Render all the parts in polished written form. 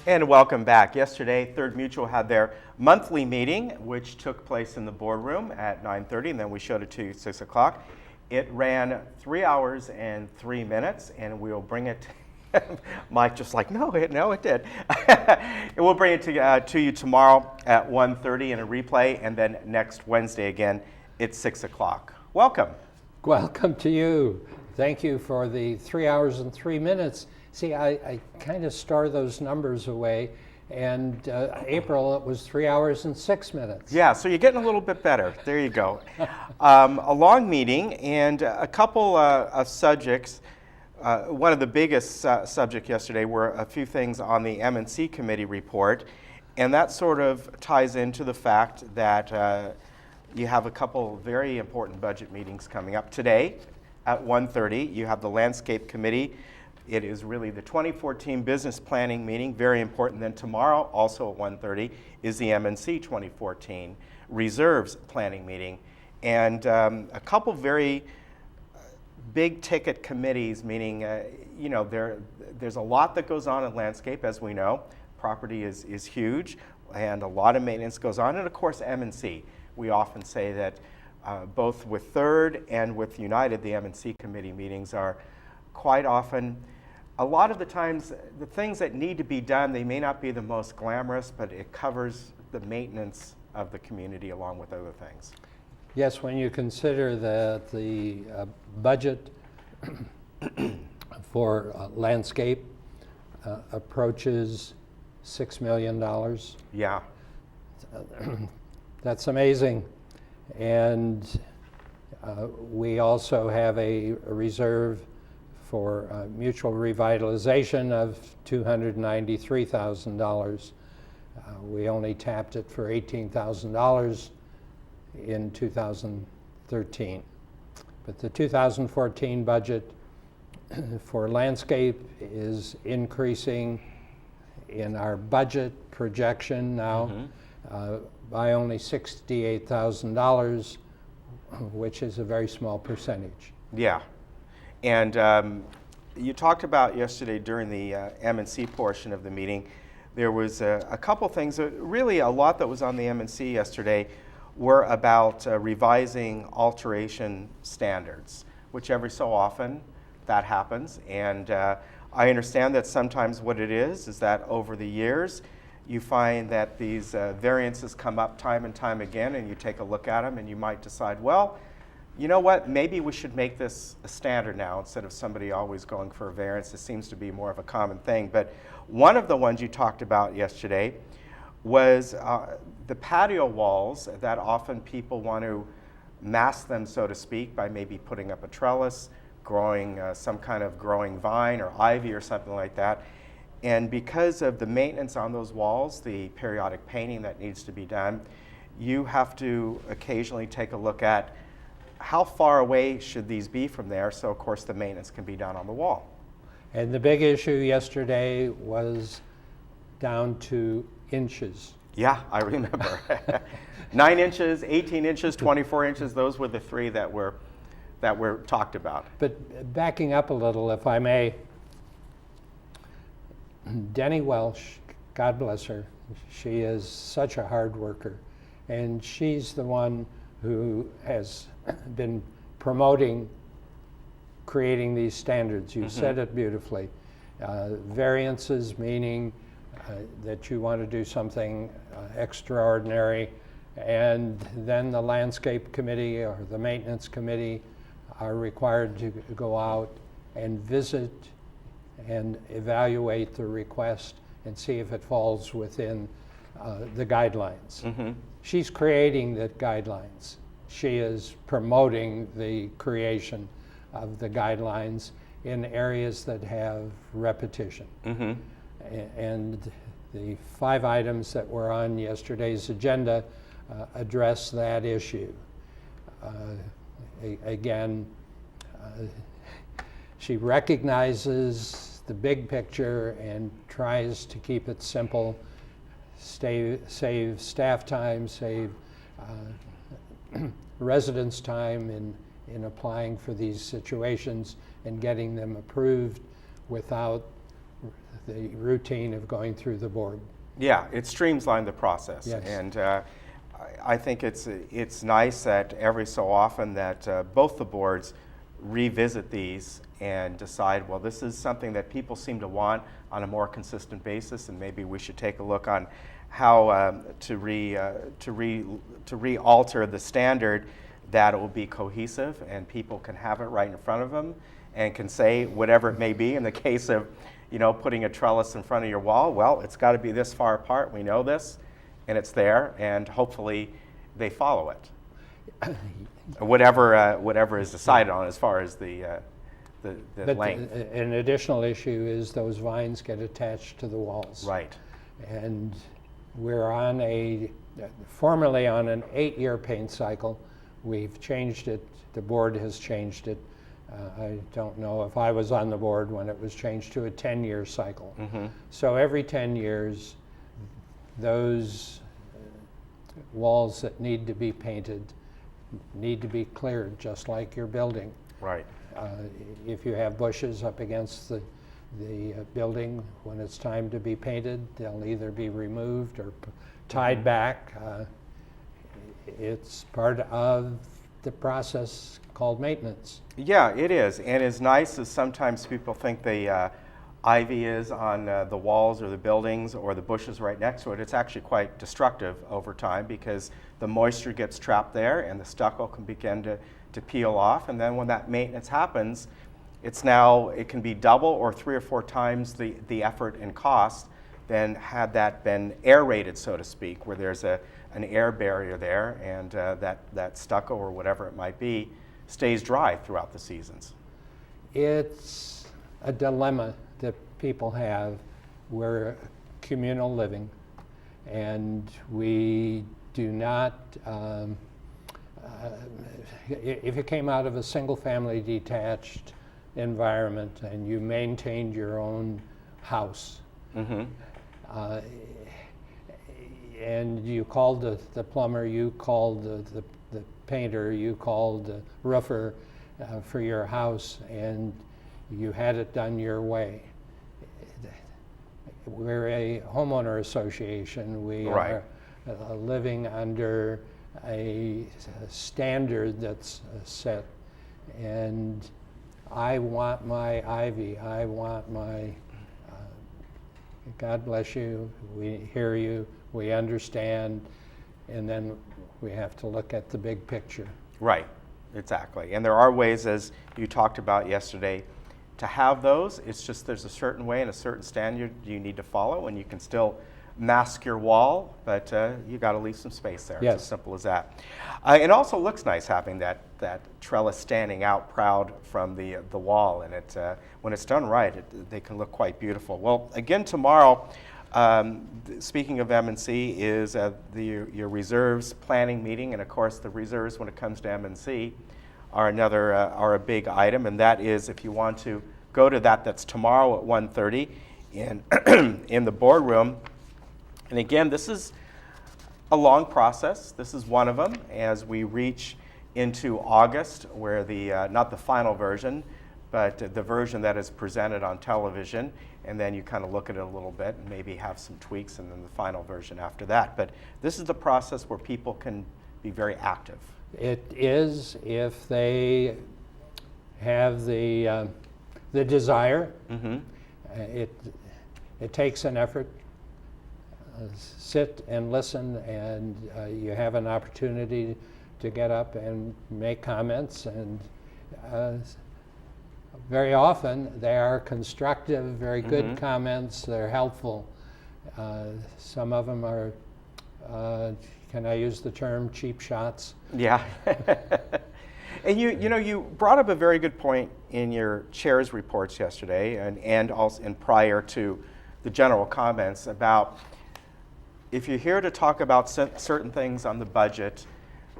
And welcome back. Yesterday, Third Mutual had their monthly meeting, which took place in the boardroom at 9:30, and then we showed it to you at 6 o'clock. It ran 3 hours and 3 minutes, and we'll bring it Mike just like, no, it did. And we'll bring it to you tomorrow at 1:30 in a replay, and then next Wednesday again at 6 o'clock. Welcome. Welcome to you. Thank you for the 3 hours and 3 minutes. See, I kind of store those numbers away, and April, it was 3 hours and 6 minutes. Yeah, so you're getting a little bit better. There you go. A long meeting and a couple of subjects. One of the biggest subject yesterday were a few things on the M&C committee report, and that sort of ties into the fact that you have a couple very important budget meetings coming up. Today at 1:30, you have the Landscape Committee. It is really the 2014 business planning meeting, very important. Then tomorrow, also at 1:30, is the M&C 2014 reserves planning meeting. And a couple very big ticket committees, meaning, there's a lot that goes on in landscape, as we know. Property is huge, and a lot of maintenance goes on. And of course, M&C. We often say that both with Third and with United, the M&C committee meetings are quite often, a lot of the times, the things that need to be done, they may not be the most glamorous, but it covers the maintenance of the community along with other things. Yes, when you consider that the budget for landscape approaches $6 million. Yeah. That's amazing. And we also have a reserve for mutual revitalization of $293,000. We only tapped it for $18,000 in 2013. But the 2014 budget for landscape is increasing in our budget projection now by only $68,000, which is a very small percentage. Yeah. And you talked about yesterday during the M&C portion of the meeting, there was a couple things, really a lot that was on the M&C yesterday were about revising alteration standards, which every so often that happens. And I understand that sometimes what it is that over the years, you find that these variances come up time and time again, and you take a look at them and you might decide, well, you know what, maybe we should make this a standard now instead of somebody always going for a variance. It seems to be more of a common thing. But one of the ones you talked about yesterday was the patio walls that often people want to mask them, so to speak, by maybe putting up a trellis, growing some kind of growing vine or ivy or something like that. And because of the maintenance on those walls, the periodic painting that needs to be done, you have to occasionally take a look at how far away should these be from there, so of course the maintenance can be done on the wall. And the big issue yesterday was down to inches. Yeah, I remember. 9 inches, 18 inches, 24 inches, those were the three that were talked about. But backing up a little, if I may, Denny Welsh, God bless her, she is such a hard worker, and she's the one who has been promoting creating these standards. You said it beautifully. Variances meaning that you want to do something extraordinary, and then the landscape committee or the maintenance committee are required to go out and visit and evaluate the request and see if it falls within the guidelines. She's creating the guidelines. She is promoting the creation of the guidelines in areas that have repetition. And the 5 items that were on yesterday's agenda address that issue. Again, she recognizes the big picture and tries to keep it simple, save staff time, save residents' time in applying for these situations and getting them approved without the routine of going through the board. Yeah, it streamlined the process. Yes. And I think it's nice that every so often that both the boards revisit these and decide, well, this is something that people seem to want on a more consistent basis, and maybe we should take a look on how to re-alter the standard that it will be cohesive and people can have it right in front of them and can say whatever it may be. In the case of, putting a trellis in front of your wall, well, it's got to be this far apart. We know this, and it's there, and hopefully they follow it. Whatever is decided on as far as the But length. an additional issue is those vines get attached to the walls. Right. And we're formerly on an 8-year paint cycle. We've changed it, the board has changed it. I don't know if I was on the board when it was changed to a 10-year cycle. Mm-hmm. So every 10 years, those walls that need to be painted need to be cleared, just like your building. Right. If you have bushes up against the building, when it's time to be painted, they'll either be removed or tied back. It's part of the process called maintenance. Yeah, it is. And as nice as sometimes people think the ivy is on the walls or the buildings or the bushes right next to it, it's actually quite destructive over time because the moisture gets trapped there and the stucco can begin to peel off. And then when that maintenance happens, it can be double or 3 or 4 times the effort and cost than had that been aerated, so to speak, where there's an air barrier there and that stucco or whatever it might be stays dry throughout the seasons. It's a dilemma that people have. We're communal living, and we do not, if you came out of a single-family detached environment and you maintained your own house, Mm-hmm. and you called the plumber, you called the painter, you called the roofer for your house, and you had it done your way. We're a homeowner association. We Right. are living under a standard that's set, and I want my ivy. I want my. God bless you. We hear you. We understand, and then we have to look at the big picture. Right, exactly. And there are ways, as you talked about yesterday, to have those. It's just there's a certain way and a certain standard you need to follow, and you can still mask your wall, but you got to leave some space there. Yes. It's as simple as that. It also looks nice having that trellis standing out proud from the wall, and when it's done right, they can look quite beautiful. Well, again tomorrow, speaking of M&C, is your reserves planning meeting, and of course the reserves when it comes to M&C are a big item, and that is if you want to go to that's tomorrow at 1:30 in the boardroom. And again, this is a long process. This is one of them as we reach into August, where not the final version, but the version that is presented on television, and then you kind of look at it a little bit and maybe have some tweaks, and then the final version after that. But this is the process where people can be very active. It is if they have the desire. Mm-hmm. It takes an effort. Sit and listen, and you have an opportunity to get up and make comments, and very often they are constructive, very good Mm-hmm. comments. They're helpful. Some of them are, can I use the term, cheap shots? Yeah. And you brought up a very good point in your chair's reports yesterday and also and prior to the general comments about if you're here to talk about certain things on the budget,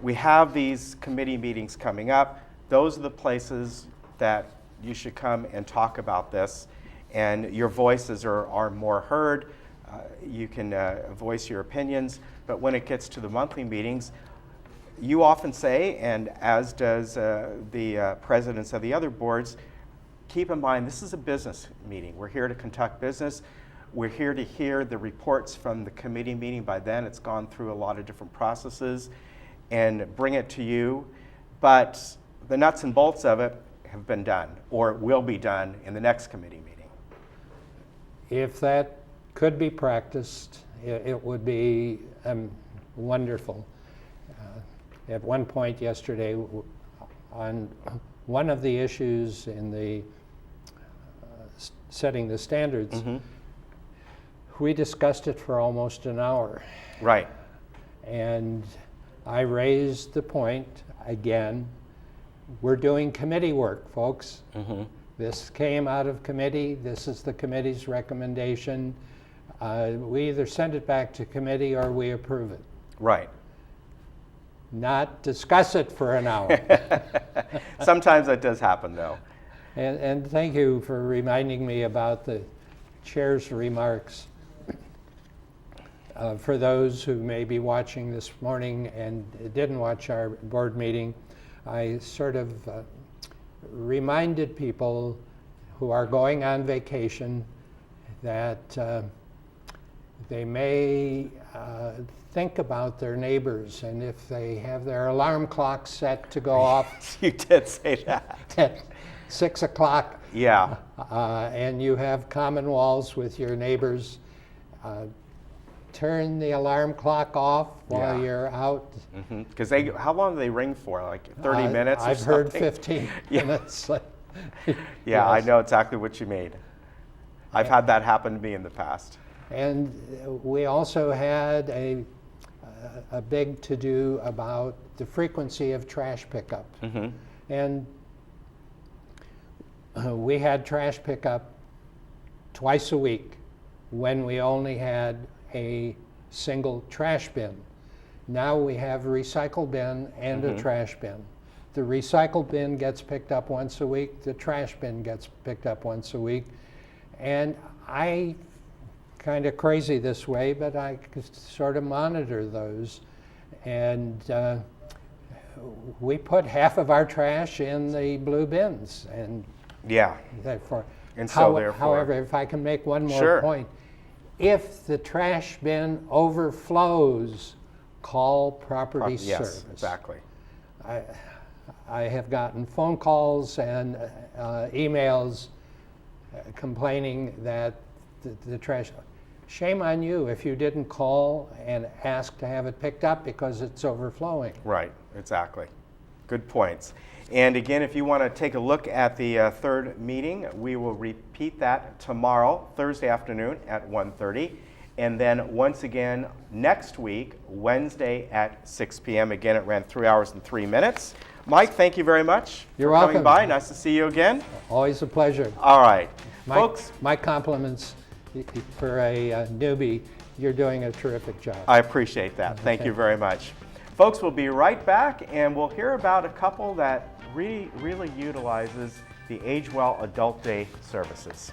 we have these committee meetings coming up. Those are the places that you should come and talk about this, and your voices are more heard. You can voice your opinions, but when it gets to the monthly meetings, you often say, and as does the presidents of the other boards, keep in mind this is a business meeting. We're here to conduct business. We're here to hear the reports from the committee meeting. By then, it's gone through a lot of different processes and bring it to you. But the nuts and bolts of it have been done or will be done in the next committee meeting. If that could be practiced, it would be wonderful. At one point yesterday, on one of the issues in the setting the standards, we discussed it for almost an hour. Right. And I raised the point again, we're doing committee work, folks. This came out of committee. This is the committee's recommendation. We either send it back to committee or we approve it. Right. Not discuss it for an hour. Sometimes that does happen, though. And thank you for reminding me about the chair's remarks. For those who may be watching this morning and didn't watch our board meeting, I sort of reminded people who are going on vacation that they may think about their neighbors, and if they have their alarm clock set to go off You did say that. at 6 o'clock, Yeah. and you have common walls with your neighbors, turn the alarm clock off while Yeah. you're out. Because how long do they ring for? Like 30 minutes or I've something? heard 15 Yeah. minutes. Yeah, I Yes. know exactly what you mean. I've had that happen to me in the past. And we also had a big to-do about the frequency of trash pickup. And we had trash pickup twice a week when we only had a single trash bin. Now we have a recycle bin and a trash bin. The recycle bin gets picked up once a week, the trash bin gets picked up once a week. And I kind of crazy this way, but I sort of monitor those. And we put half of our trash in the blue bins. And Yeah. therefore, And so therefore- however, if I can make one more Sure. point, if the trash bin overflows, call property Yes, service. exactly. I have gotten phone calls and emails complaining that the trash, shame on you if you didn't call and ask to have it picked up because it's overflowing. Right, exactly. Good points. And again, if you want to take a look at the third meeting, we will repeat that tomorrow, Thursday afternoon at 1:30. And then once again, next week, Wednesday at 6 p.m. Again, it ran 3 hours and 3 minutes. Mike, thank you very much You're for coming welcome. by. Nice to see you again. Always a pleasure. All right. Folks, My compliments for a newbie. You're doing a terrific job. I appreciate that. Thank you very much. Folks, we'll be right back, and we'll hear about a couple that really utilizes the Age Well Adult Day services.